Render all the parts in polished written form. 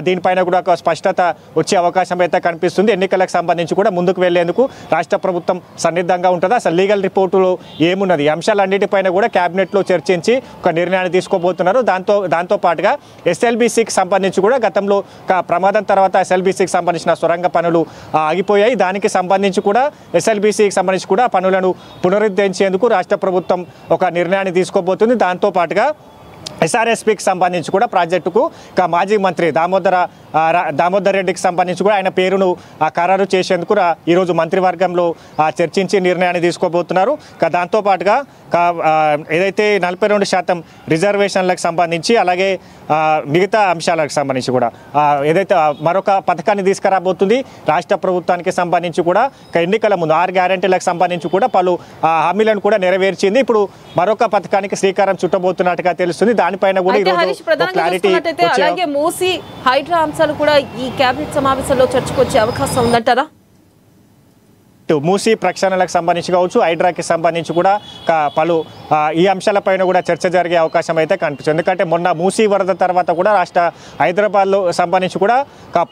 దీనిపైన కూడా ఒక స్పష్టత వచ్చే అవకాశం అయితే కనిపిస్తుంది. ఎన్నికలకు సంబంధించి కూడా ముందుకు వెళ్లేందుకు రాష్ట్ర ప్రభుత్వం సన్నిద్ధంగా ఉంటుందా, అసలు లీగల్ రిపోర్టులో ఏమున్నది, అంశాలన్నిటిపైన కూడా క్యాబినెట్లో చర్చించి ఒక నిర్ణయాన్ని తీసుకోబోతున్నారు. దాంతో పాటుగా ఎస్ఎల్బీసీకి సంబంధించి కూడా గతంలో ప్రమాదం తర్వాత ఎస్ఎల్బీసీకి సంబంధించిన సొరంగ పనులు ఆగిపోయాయి. దానికి సంబంధించి కూడా ఎస్ఎల్బీసీకి సంబంధించి కూడా పనులను పునరుద్ధరించేందుకు రాష్ట్ర ప్రభుత్వం ఒక నిర్ణయాన్ని తీసుకోబోతుంది. దాంతో పాటుగా ఎస్ఆర్ఎస్పీకి సంబంధించి కూడా ప్రాజెక్టుకు మాజీ మంత్రి దామోదర్ రెడ్డికి సంబంధించి కూడా ఆయన పేరును ఖరారు చేసేందుకు ఈరోజు మంత్రివర్గంలో చర్చించి నిర్ణయాన్ని తీసుకోబోతున్నారు. దాంతోపాటుగా ఏదైతే 42% రిజర్వేషన్లకు సంబంధించి అలాగే మిగతా అంశాలకు సంబంధించి కూడా ఏదైతే మరొక పథకాన్ని తీసుకురాబోతుంది రాష్ట్ర ప్రభుత్వానికి సంబంధించి కూడా ఎన్నికల ముందు 6 గ్యారెంటీలకు సంబంధించి కూడా పలు హామీలను కూడా నెరవేర్చింది. ఇప్పుడు మరొక పథకానికి శ్రీకారం చుట్టబోతున్నట్టుగా తెలుస్తుంది. దానిపైన కూడా క్లారిటీ. అలాగే మూసీ హైడ్రా అంశాలు కూడా ఈ కేబినెట్ సమావేశంలో చర్చకు వచ్చే అవకాశం ఉందంటారా? మూసీ ప్రక్షాళనలకు సంబంధించి కావచ్చు, హైడ్రాకి సంబంధించి కూడా పలు ఈ అంశాలపైన కూడా చర్చ జరిగే అవకాశం అయితే కనిపిస్తుంది. ఎందుకంటే మొన్న మూసీ వరద తర్వాత కూడా హైదరాబాద్లో సంబంధించి కూడా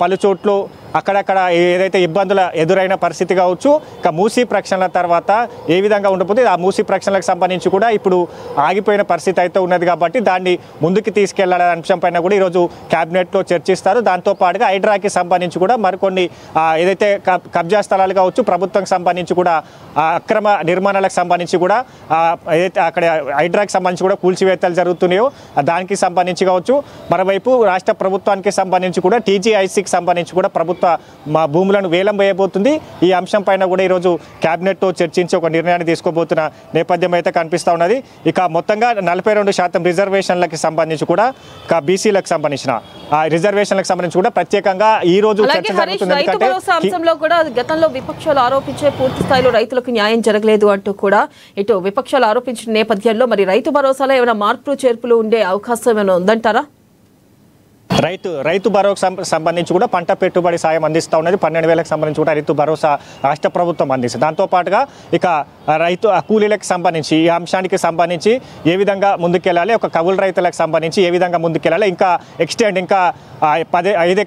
పలు చోట్ల అక్కడక్కడ ఏదైతే ఇబ్బందుల ఎదురైన పరిస్థితి కావచ్చు, మూసీ ప్రక్షాళన తర్వాత ఏ విధంగా ఉండబోతుంది, ఆ మూసీ ప్రక్షాళనకు సంబంధించి కూడా ఇప్పుడు ఆగిపోయిన పరిస్థితి అయితే ఉన్నది. కాబట్టి దాన్ని ముందుకు తీసుకెళ్లాలనే అంశంపైన కూడా ఈరోజు క్యాబినెట్లో చర్చిస్తారు. దాంతోపాటుగా హైడ్రాకి సంబంధించి కూడా మరికొన్ని ఏదైతే కబ్జా స్థలాలు కావచ్చు, ప్రభుత్వం సంబంధించి కూడా అక్రమ నిర్మాణాలకు సంబంధించి కూడా ఏదైతే అక్కడ హైడ్రాకి సంబంధించి కూడా కూల్చివేతలు జరుగుతున్నాయో దానికి సంబంధించి కావచ్చు, మరోవైపు రాష్ట్ర ప్రభుత్వానికి సంబంధించి కూడా టీజీఐసీకి సంబంధించి కూడా ప్రభుత్వ భూములను వేలం వేయబోతుంది. ఈ అంశం పైన కూడా ఈరోజు క్యాబినెట్తో చర్చించి ఒక నిర్ణయాన్ని తీసుకోబోతున్న నేపథ్యం అయితే కనిపిస్తూ ఉన్నది. ఇక మొత్తంగా 42% రిజర్వేషన్లకు సంబంధించి కూడా బీసీలకు సంబంధించిన రిజర్వేషన్లకు సంబంధించి కూడా ప్రత్యేకంగా ఈ రోజు చర్చ జరుగుతుంది. గతంలో విపక్షాలు ఆరోపించే పూర్తి స్థాయిలో రైతులకు న్యాయం జరగలేదు అంటూ కూడా ఇటు విపక్షాలు ఆరోపించిన నేపథ్యంలో మరి రైతు భరోసాలో ఏమైనా మార్పులు చేర్పులు ఉండే అవకాశం ఏమైనా ఉందంటారా? రైతు భరోసా సంబంధించి కూడా పంట పెట్టుబడి సాయం అందిస్తూ ఉన్నది. 12,000కు సంబంధించి కూడా రైతు భరోసా రాష్ట్ర ప్రభుత్వం అందిస్తుంది. దాంతోపాటుగా ఇక రైతు కూలీలకు సంబంధించి ఈ అంశానికి సంబంధించి ఏ విధంగా ముందుకెళ్ళాలి, ఒక కౌలు రైతులకు సంబంధించి ఏ విధంగా ముందుకెళ్ళాలి, ఇంకా ఎక్స్టెండ్ ఇంకా 5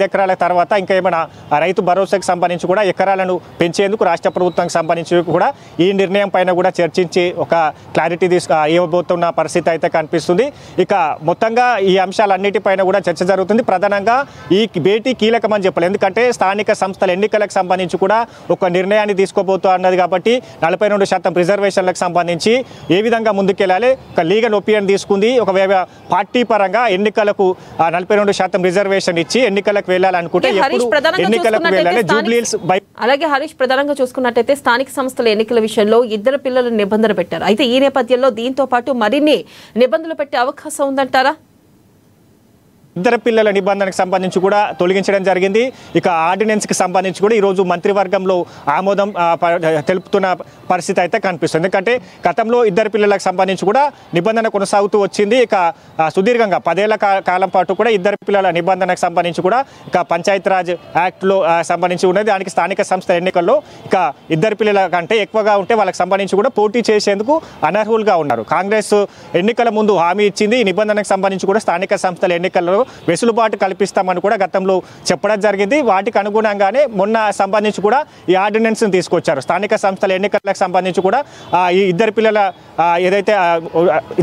ఎకరాల తర్వాత ఇంకా ఏమైనా రైతు భరోసాకు సంబంధించి కూడా ఎకరాలను పెంచేందుకు రాష్ట్ర ప్రభుత్వానికి సంబంధించి కూడా ఈ నిర్ణయం పైన కూడా చర్చించి ఒక క్లారిటీ ఇవ్వబోతున్న పరిస్థితి అయితే కనిపిస్తుంది. ఇక మొత్తంగా ఈ అంశాలన్నిటిపైన కూడా చర్చ జరుగుతుంది. ప్రధానంగా ఈ భేటీ కీలకమని చెప్పాలి. ఎందుకంటే స్థానిక సంస్థల ఎన్నికలకు సంబంధించి కూడా ఒక నిర్ణయాన్ని తీసుకోబోతూ అన్నది. కాబట్టి 42% రిజర్వేషన్లకు సంబంధించి ఏ విధంగా ముందుకెళ్ళాలి, ఒక లీగల్ ఒపీనియన్ తీసుకుంది. ఒకవేళ పార్టీ పరంగా ఎన్నికలకు 42% రిజర్వేషన్ ఇచ్చి ఎన్నికలకు వెళ్ళాలనుకుంటే ఎన్నికలకు వెళ్ళాలి. జూబ్లీహిల్స్ అలాగే హరీష్ ప్రధానంగా చూసుకున్నట్టయితే స్థానిక సంస్థల ఎన్నికల విషయంలో 2 పిల్లలు నిబంధన పెట్టారు. అయితే ఈ నేపథ్యంలో దీంతో పాటు మరిన్ని నిబంధనలు పెట్టే అవకాశం ఉందంటారా? 2 పిల్లల నిబంధనకు సంబంధించి కూడా తొలగించడం జరిగింది. ఇక ఆర్డినెన్స్కి సంబంధించి కూడా ఈరోజు మంత్రివర్గంలో ఆమోదం తెలుపుతున్న పరిస్థితి అయితే కనిపిస్తుంది. ఎందుకంటే గతంలో 2 పిల్లలకు సంబంధించి కూడా నిబంధన కొనసాగుతూ వచ్చింది. ఇక సుదీర్ఘంగా 10 ఏళ్ల కాలం పాటు కూడా 2 పిల్లల నిబంధనకు సంబంధించి కూడా ఇక పంచాయతీరాజ్ యాక్ట్లో సంబంధించి ఉన్నది. దానికి స్థానిక సంస్థ ఎన్నికల్లో ఇక 2 పిల్లల కంటే ఎక్కువగా ఉంటే వాళ్ళకి సంబంధించి కూడా పోటీ చేసేందుకు అనర్హులుగా ఉన్నారు. కాంగ్రెస్ ఎన్నికల ముందు హామీ ఇచ్చింది. ఈ నిబంధనకు సంబంధించి కూడా స్థానిక సంస్థల ఎన్నికల్లో వెసులుబాటు కల్పిస్తామని కూడా గతంలో చెప్పడం జరిగింది. వాటికి అనుగుణంగానే మొన్న సంబంధించి కూడా ఈ ఆర్డినెన్స్ని తీసుకొచ్చారు. స్థానిక సంస్థల ఎన్నికలకు సంబంధించి కూడా ఈ 2 పిల్లల ఏదైతే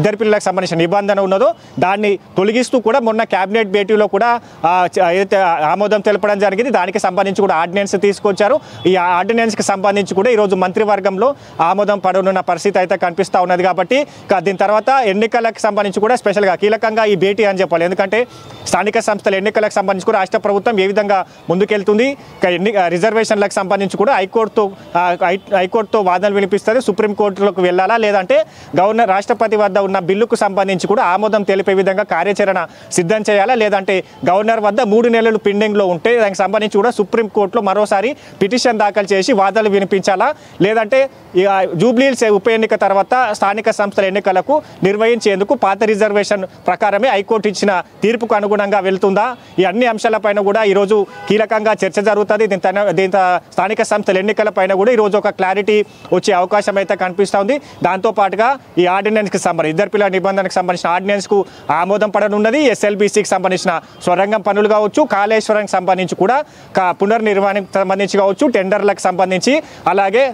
2 పిల్లలకు సంబంధించిన నిబంధన ఉన్నదో దాన్ని తొలగిస్తూ కూడా మొన్న క్యాబినెట్ భేటీలో కూడా ఏదైతే ఆమోదం తెలపడం జరిగింది. దానికి సంబంధించి కూడా ఆర్డినెన్స్ తీసుకొచ్చారు. ఈ ఆర్డినెన్స్కి సంబంధించి కూడా ఈరోజు మంత్రివర్గంలో ఆమోదం పడనున్న పరిస్థితి అయితే కనిపిస్తూ ఉన్నది. కాబట్టి దీని తర్వాత ఎన్నికలకు సంబంధించి కూడా స్పెషల్గా కీలకంగా ఈ భేటీ అని చెప్పాలి. ఎందుకంటే స్థానిక సంస్థల ఎన్నికలకు సంబంధించి కూడా రాష్ట్ర ప్రభుత్వం ఏ విధంగా ముందుకెళ్తుంది, రిజర్వేషన్లకు సంబంధించి కూడా హైకోర్టుతో వాదనలు వినిపిస్తుంది. సుప్రీంకోర్టులోకి వెళ్ళాలా, లేదంటే రాష్ట్రపతి వద్ద ఉన్న బిల్లుకు సంబంధించి కూడా ఆమోదం తెలిపే విధంగా కార్యాచరణ సిద్ధం చేయాలా, లేదంటే గవర్నర్ వద్ద 3 నెలలు పెండింగ్లో ఉంటే దానికి సంబంధించి కూడా సుప్రీంకోర్టులో మరోసారి పిటిషన్ దాఖలు చేసి వాదనలు వినిపించాలా, లేదంటే జూబ్లీహిల్స్ ఉప ఎన్నిక తర్వాత స్థానిక సంస్థల ఎన్నికలకు నిర్వహించేందుకు పాత రిజర్వేషన్ ప్రకారమే హైకోర్టు ఇచ్చిన తీర్పుకు అనుగుణంగా వెళ్తుందా, ఈ అన్ని అంశాలపైన కూడా ఈరోజు కీలకంగా చర్చ జరుగుతుంది. దీంతో స్థానిక సంస్థల ఎన్నికలపైన కూడా ఈరోజు ఒక క్లారిటీ వచ్చే అవకాశం అయితే కనిపిస్తూ ఉంది. దాంతోపాటుగా ఈ ఆర్డినెన్స్కి సంబంధించి ఇద్దరు పిల్లల నిబంధనకు సంబంధించిన ఆర్డినెన్స్కు ఆమోదం పడనున్నది. ఎస్ఎల్బీసీకి సంబంధించిన స్వరంగం పనులు కావచ్చు, కాళేశ్వరానికి సంబంధించి కూడా పునర్నిర్మాణానికి సంబంధించి కావచ్చు, టెండర్లకు సంబంధించి, అలాగే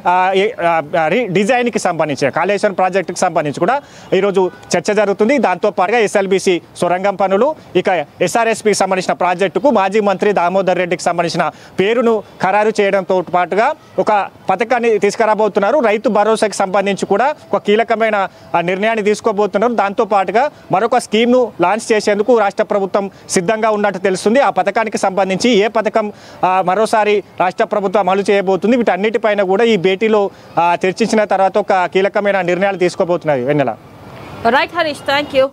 డిజైన్కి సంబంధించి కాళేశ్వరం ప్రాజెక్టుకి సంబంధించి కూడా ఈరోజు చర్చ జరుగుతుంది. దాంతోపాటుగా ఎస్ఎల్బీసీ స్వరంగం పనులు, ఇక ఎస్ఆర్ఎస్పికి సంబంధించిన ప్రాజెక్టుకు మాజీ మంత్రి దామోదర్ రెడ్డికి సంబంధించిన పేరును ఖరారు చేయడంతో పాటుగా ఒక పథకాన్ని తీసుకురాబోతున్నారు. రైతు భరోసాకి సంబంధించి కూడా ఒక కీలకమైన నిర్ణయాన్ని తీసుకోబోతున్నారు. దాంతో పాటుగా మరొక స్కీమ్ను లాంచ్ చేసేందుకు రాష్ట్ర ప్రభుత్వం సిద్ధంగా ఉన్నట్టు తెలుస్తుంది. ఆ పథకానికి సంబంధించి ఏ పథకం మరోసారి రాష్ట్ర ప్రభుత్వం అమలు చేయబోతుంది, వీటన్నిటిపైన కూడా ఈ భేటీలో చర్చించిన తర్వాత ఒక కీలకమైన నిర్ణయాలు తీసుకోబోతున్నారు. Vennela. Right Harish, thank you.